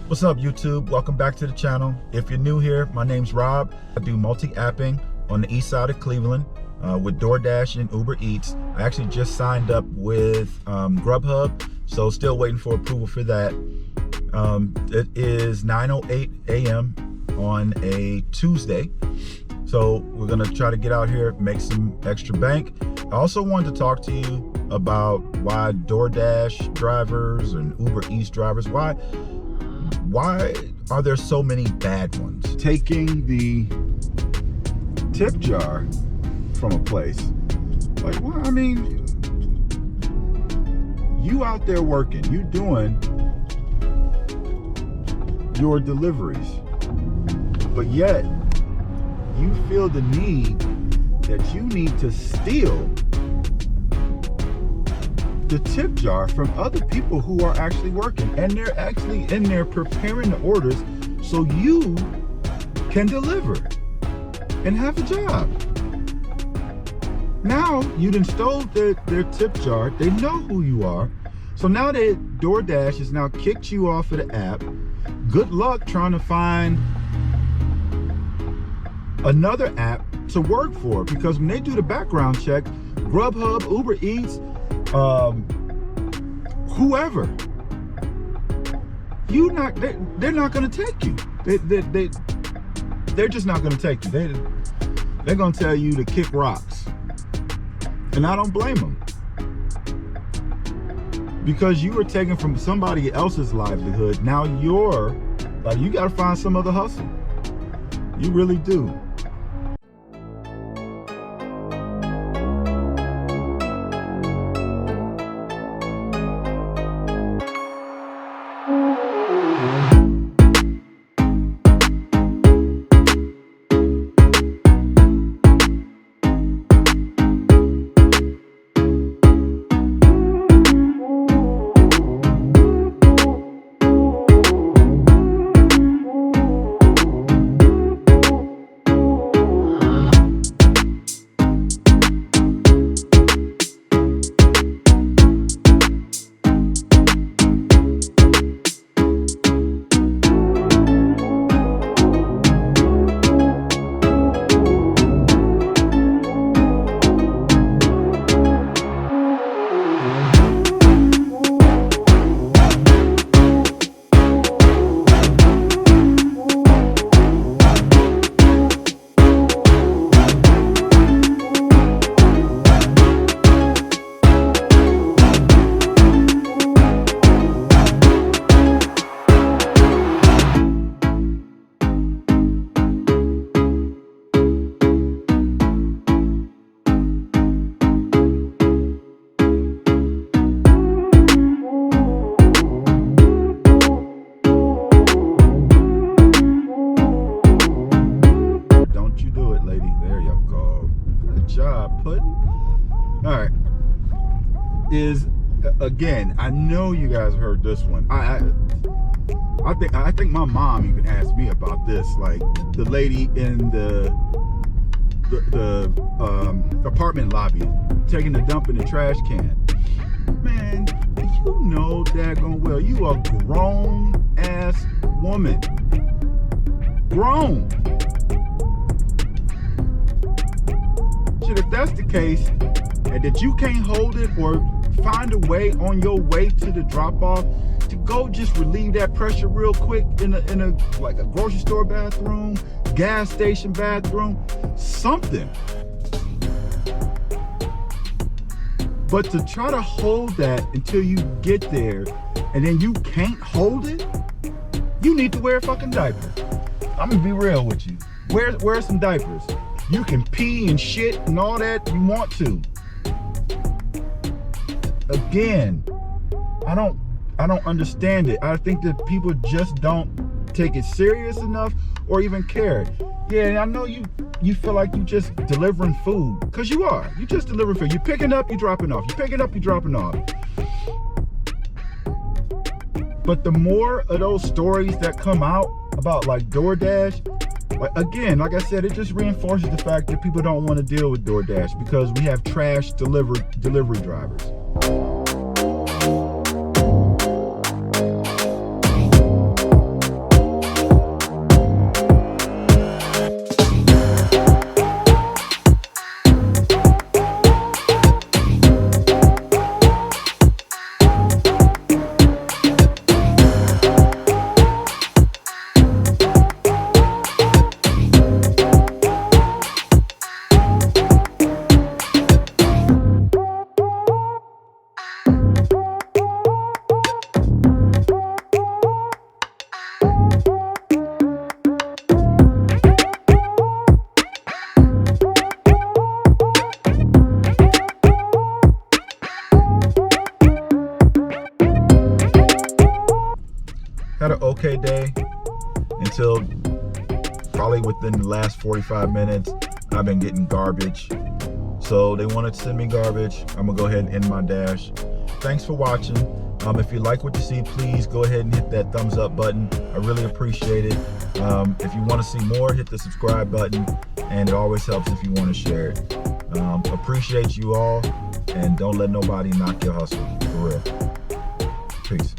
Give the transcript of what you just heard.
What's up, YouTube? Welcome back to the channel. If you're new here, my name's Rob. I do multi-apping on the east side of Cleveland with Doordash and Uber Eats. I actually just signed up with Grubhub, so still waiting for approval for that. It is 9:08 a.m. on a Tuesday, so we're gonna try to get out here, make some extra bank. I also wanted to talk to you about why DoorDash drivers and Uber Eats drivers, why are there so many bad ones? Taking the tip jar from a place, like, well, I mean, you out there working, you doing your deliveries, but yet you feel the need that you need to steal the tip jar from other people who are actually working, and they're actually in there preparing the orders so you can deliver and have a job. Now you done stole their tip jar. They know who you are, so now that DoorDash has now kicked you off of the app, good luck trying to find another app to work for, because when they do the background check, Grubhub, Uber Eats, whoever, they're not going to take you. They're just not going to take you. They're going to tell you to kick rocks, and I don't blame them, because you were taken from somebody else's livelihood. Now you got to find some other hustle. You really do. All right, again, I know you guys heard this one. I think my mom even asked me about this, like the lady in the apartment lobby taking a dump in the trash can. Man, you know daggone well you a grown ass woman. Grown. Shit, if that's the case, and that you can't hold it or find a way on your way to the drop off to go just relieve that pressure real quick in a like a grocery store bathroom, gas station bathroom, something. But to try to hold that until you get there and then you can't hold it, you need to wear a fucking diaper. I'm gonna be real with you. Wear some diapers. You can pee and shit and all that you want to. Again, I don't understand it. I think that people just don't take it serious enough or even care. Yeah, I know you feel like you just delivering food, because you are. You just delivering food. You picking up, you dropping off. You picking up, you dropping off. But the more of those stories that come out about like DoorDash, again, like I said, it just reinforces the fact that people don't want to deal with DoorDash, because we have trash delivery drivers. an okay day until probably within the last 45 minutes. I've been getting garbage. So they wanted to send me garbage. I'm gonna go ahead and end my dash. Thanks for watching. If you like what you see, please go ahead and hit that thumbs up button. I really appreciate it. If you want to see more, hit the subscribe button, and it always helps if you want to share it. Appreciate you all, and don't let nobody knock your hustle, for real. Peace.